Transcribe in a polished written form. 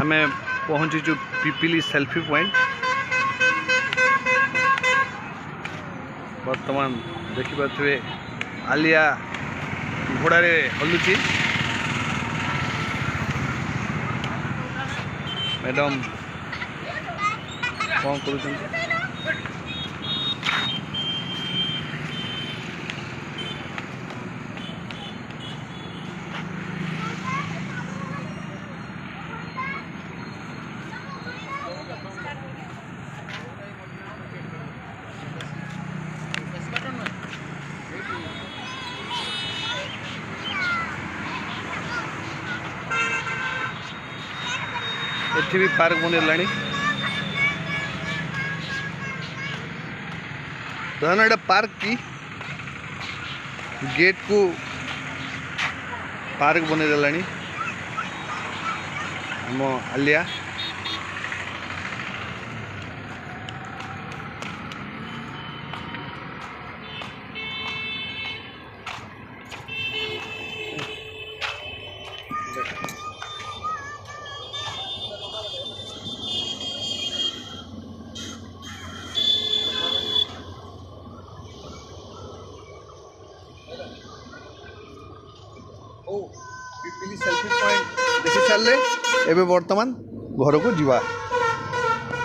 आमे पहुँचीचु Pipili selfie point. बर्तमान देखिपे आलिया घोड़े हलुची। मैडम कौन कर एठी भी पार्क बनला धन पार्क की गेट को पार्क बनईदेला आम आलिया। पिपिली सेल्फी पॉइंट देखी सारे एवं बर्तमान घर को जीवा।